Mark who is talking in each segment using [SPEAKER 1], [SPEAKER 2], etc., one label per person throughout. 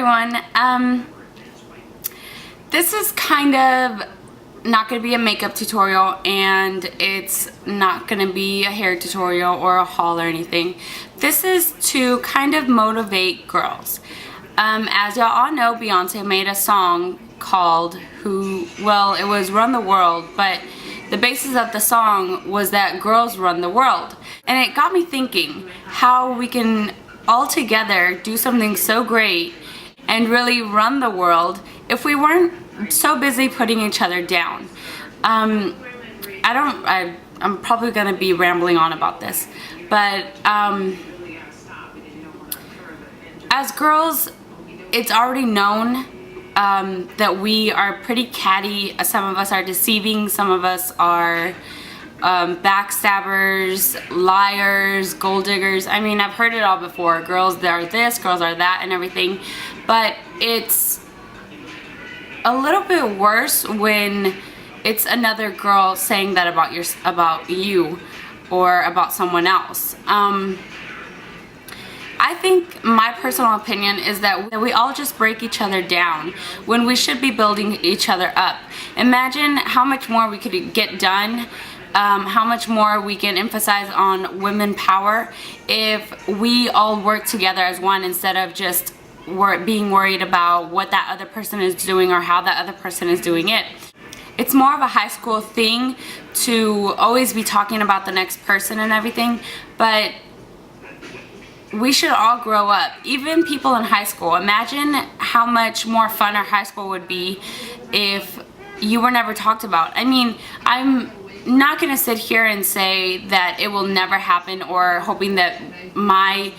[SPEAKER 1] everyone. This is kind of not going to be a makeup tutorial, and it's not going to be a hair tutorial or a haul or anything. This is to kind of motivate girls. As y'all all know, Beyonce made a song called it was Run the World, but the basis of the song was that girls run the world. And it got me thinking how we can all together do something so great and really run the world if we weren't so busy putting each other down. I'm probably gonna be rambling on about this, but as girls, it's already known that we are pretty catty. Some of us are deceiving, some of us are backstabbers, liars, gold diggers. I mean, I've heard it all before. Girls are this, girls are that, and everything. But it's a little bit worse when it's another girl saying that about you or about someone else. I think my personal opinion is that we all just break each other down when we should be building each other up. Imagine how much more we could get done, how much more we can emphasize on women power if we all work together as one instead of just being worried about what that other person is doing or how that other person is doing it. It's more of a high school thing to always be talking about the next person and everything, but we should all grow up. Even people in high school. Imagine how much more fun our high school would be if you were never talked about. I mean, I'm not gonna sit here and say that it will never happen or hoping that my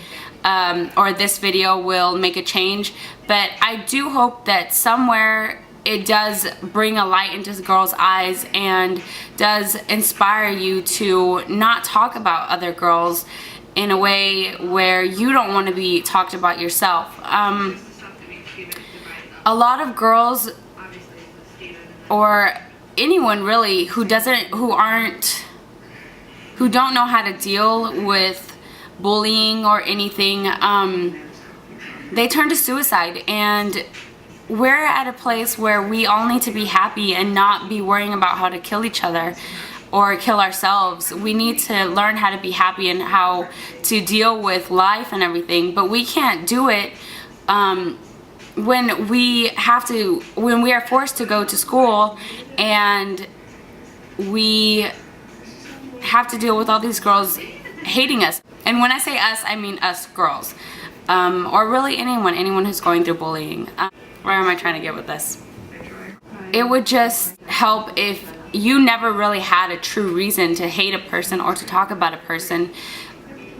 [SPEAKER 1] or this video will make a change, but I do hope that somewhere it does bring a light into girls' eyes and does inspire you to not talk about other girls in a way where you don't want to be talked about yourself. A lot of girls, or anyone really, who don't know how to deal with bullying or anything, they turn to suicide. And we're at a place where we all need to be happy and not be worrying about how to kill each other or kill ourselves. We need to learn how to be happy and how to deal with life and everything, but we can't do it when we are forced to go to school and we have to deal with all these girls hating us. And when I say us, I mean us girls, or really anyone who's going through bullying. Where am I trying to get with this? It would just help if you never really had a true reason to hate a person or to talk about a person,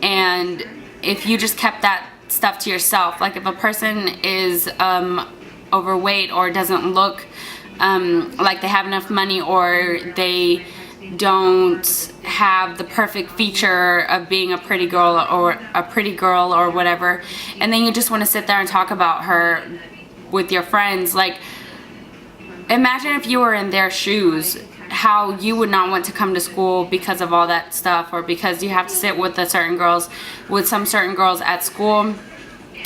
[SPEAKER 1] and if you just kept that stuff to yourself. Like if a person is overweight or doesn't look like they have enough money, or they don't have the perfect feature of being a pretty girl or whatever, and then you just want to sit there and talk about her with your friends. Like, imagine if you were in their shoes, how you would not want to come to school because of all that stuff, or because you have to sit with some certain girls at school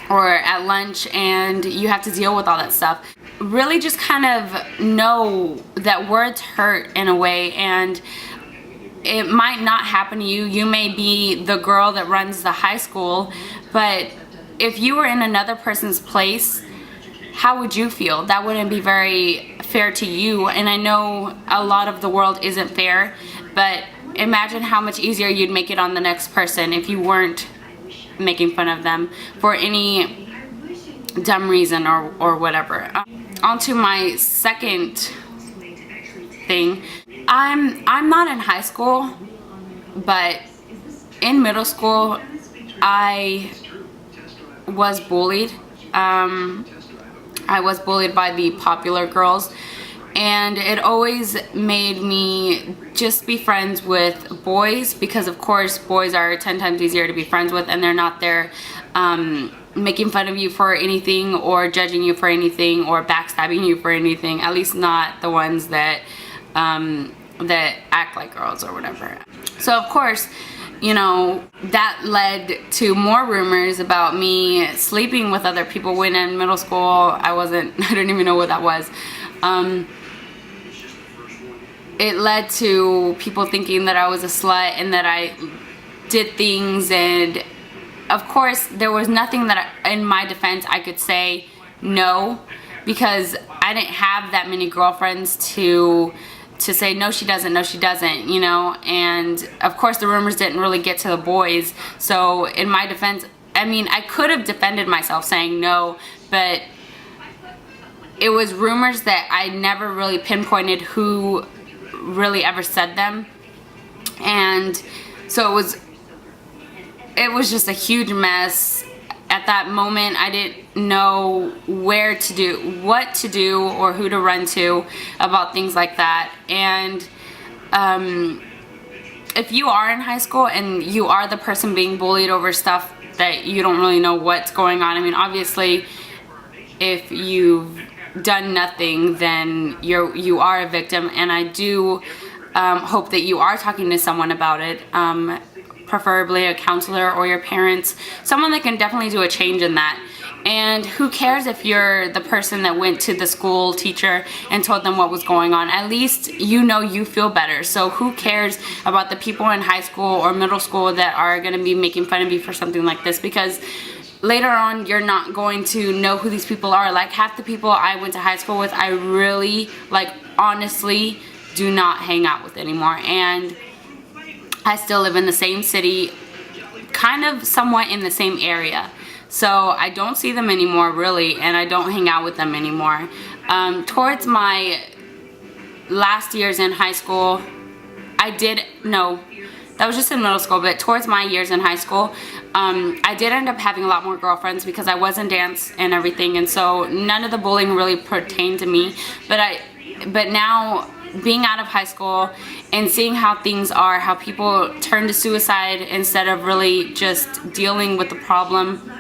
[SPEAKER 1] or at lunch, and you have to deal with all that stuff. Really just kind of know that words hurt in a way, and it might not happen to you. You may be the girl that runs the high school, but if you were in another person's place, how would you feel? That wouldn't be very fair to you. And I know a lot of the world isn't fair, but imagine how much easier you'd make it on the next person if you weren't making fun of them for any dumb reason or whatever. On to my second thing. I'm not in high school, but in middle school I was bullied. I was bullied by the popular girls, and it always made me just be friends with boys, because of course boys are 10 times easier to be friends with, and they're not there making fun of you for anything or judging you for anything or backstabbing you for anything, at least not the ones that act like girls or whatever. So of course, you know, that led to more rumors about me sleeping with other people when in middle school I didn't even know what that was. It led to people thinking that I was a slut and that I did things, and of course there was nothing that in my defense I could say no, because I didn't have that many girlfriends to say no she doesn't, you know. And of course the rumors didn't really get to the boys, so in my defense, I mean, I could have defended myself saying no, but it was rumors that I never really pinpointed who really ever said them. And so it was just a huge mess. At that moment I didn't know what to do or who to run to about things like that. And if you are in high school and you are the person being bullied over stuff that you don't really know what's going on, I mean, obviously if you've done nothing, then you are a victim, and I do hope that you are talking to someone about it, preferably a counselor or your parents, someone that can definitely do a change in that. And who cares if you're the person that went to the school teacher and told them what was going on? At least you know you feel better. So who cares about the people in high school or middle school that are going to be making fun of you for something like this? Because later on you're not going to know who these people are. Like, half the people I went to high school with, I really, like, honestly do not hang out with anymore. And I still live in the same city, kind of somewhat in the same area. So I don't see them anymore really, and I don't hang out with them anymore. Towards my last years in high school, that was just in middle school, but towards my years in high school, I did end up having a lot more girlfriends because I was in dance and everything, and so none of the bullying really pertained to me. But now, being out of high school and seeing how things are, how people turn to suicide instead of really just dealing with the problem,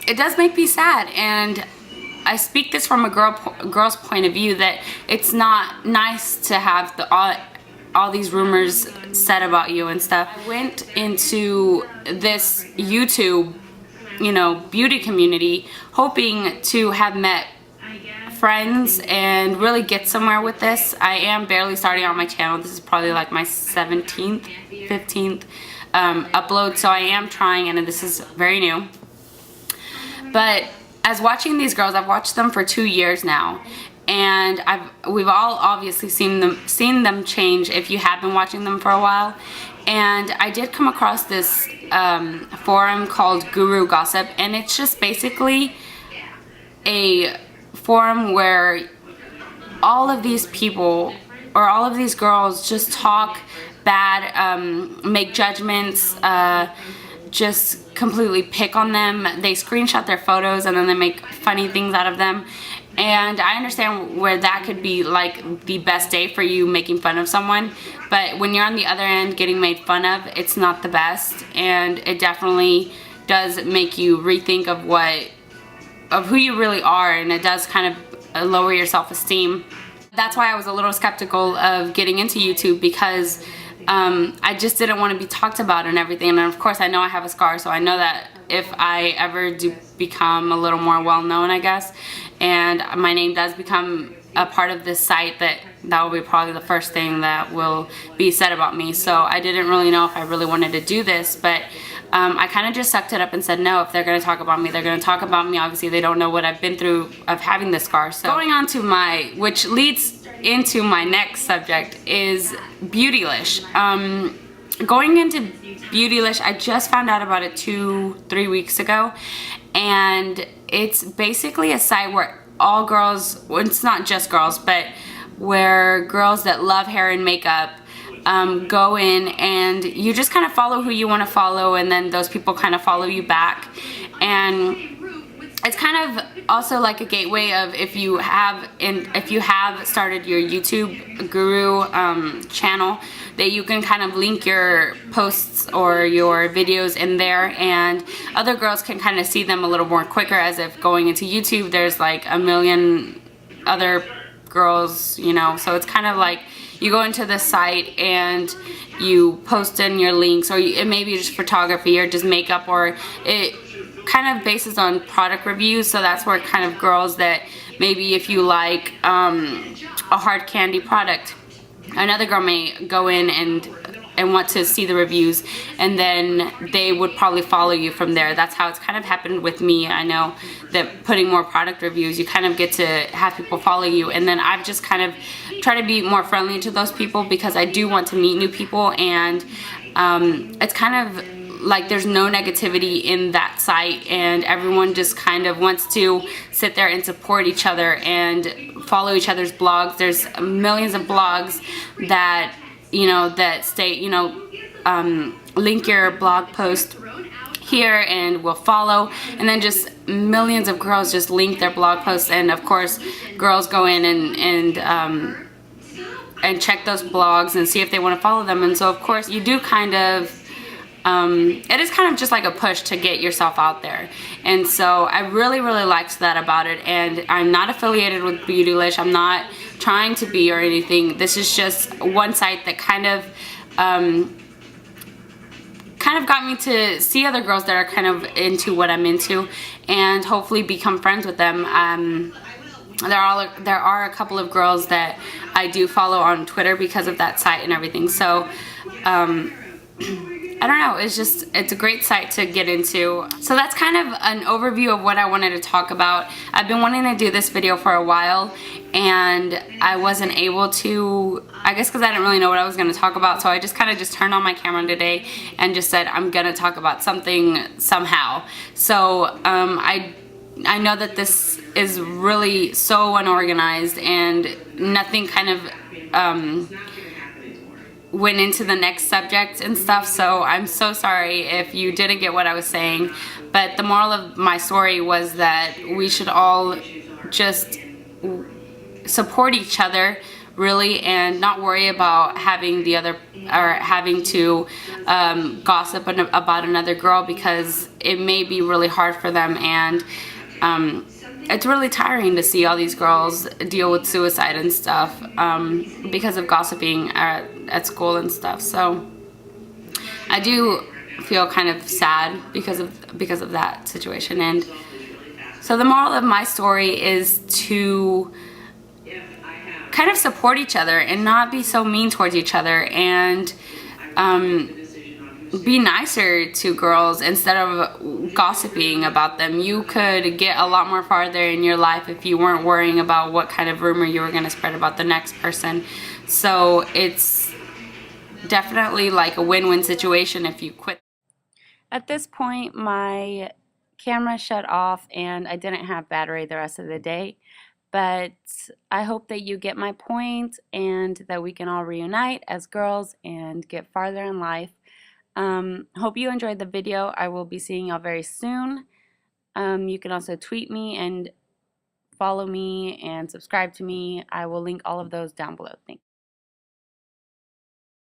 [SPEAKER 1] it does make me sad. And I speak this from a girl's point of view, that it's not nice to have all these rumors said about you and stuff. I went into this YouTube, you know, beauty community hoping to have met friends and really get somewhere with this. I am barely starting on my channel. This is probably like my 17th, 15th upload, so I am trying, and this is very new. But as watching these girls, I've watched them for 2 years now, and we've all obviously seen them change if you have been watching them for a while. And I did come across this forum called Guru Gossip, and it's just basically a forum where all of these people or all of these girls just talk bad, make judgments, just completely pick on them. They screenshot their photos and then they make funny things out of them. And I understand where that could be like the best day for you, making fun of someone, but when you're on the other end getting made fun of, it's not the best, and it definitely does make you rethink of who you really are, and it does kind of lower your self-esteem. That's why I was a little skeptical of getting into YouTube, because I just didn't want to be talked about and everything. And of course I know I have a scar, so I know that if I ever do become a little more well-known, I guess, and my name does become a part of this site, that will be probably the first thing that will be said about me. So I didn't really know if I really wanted to do this, but I kind of just sucked it up and said, no, if they're going to talk about me, they're going to talk about me. Obviously they don't know what I've been through of having this scar. So going on to which leads into my next subject, is Beautylish. Going into Beautylish, I just found out about it 2-3 weeks ago, and it's basically a site where all girls, well, it's not just girls, but where girls that love hair and makeup go in, and you just kind of follow who you want to follow, and then those people kind of follow you back. And it's kind of also like a gateway of if you have started your YouTube Guru channel, that you can kind of link your posts or your videos in there, and other girls can kind of see them a little more quicker, as if going into YouTube there's like a million other girls, you know, so it's kind of like you go into the site and you post in your links, or it may be just photography or just makeup, or it kind of bases on product reviews. So that's where kind of girls that maybe if you like a hard candy product, another girl may go in and want to see the reviews, and then they would probably follow you from there. That's how it's kind of happened with me. I know that putting more product reviews, you kind of get to have people follow you, and then I've just kind of tried to be more friendly to those people because I do want to meet new people, and it's kind of like there's no negativity in that site, and everyone just kind of wants to sit there and support each other and follow each other's blogs. There's millions of blogs that, you know, that state, you know, link your blog post here and we'll follow, and then just millions of girls just link their blog posts, and of course girls go in and check those blogs and see if they want to follow them. And so of course you do kind of it is kind of just like a push to get yourself out there. And so I really liked that about it, and I'm not affiliated with Beautylish. I'm not trying to be or anything. This is just one site that kind of got me to see other girls that are kind of into what I'm into, and hopefully become friends with them. There are a couple of girls that I do follow on Twitter because of that site and everything. So I don't know, it's a great site to get into. So that's kind of an overview of what I wanted to talk about. I've been wanting to do this video for a while, and I wasn't able to, I guess because I didn't really know what I was going to talk about, so I just kind of just turned on my camera today and just said I'm going to talk about something somehow. So I know that this is really so unorganized, and nothing kind of went into the next subject and stuff, so I'm so sorry if you didn't get what I was saying. But the moral of my story was that we should all just support each other, really, and not worry about having the other, or having to gossip about another girl, because it may be really hard for them, and it's really tiring to see all these girls deal with suicide and stuff because of gossiping at school and stuff. So I do feel kind of sad because of that situation. And so the moral of my story is to kind of support each other and not be so mean towards each other, and be nicer to girls instead of gossiping about them. You could get a lot more farther in your life if you weren't worrying about what kind of rumor you were going to spread about the next person. So it's definitely like a win-win situation if you quit. At this point, my camera shut off and I didn't have battery the rest of the day. But I hope that you get my point, and that we can all reunite as girls and get farther in life. Hope you enjoyed the video. I will be seeing y'all very soon. You can also tweet me and follow me and subscribe to me. I will link all of those down below. Thanks.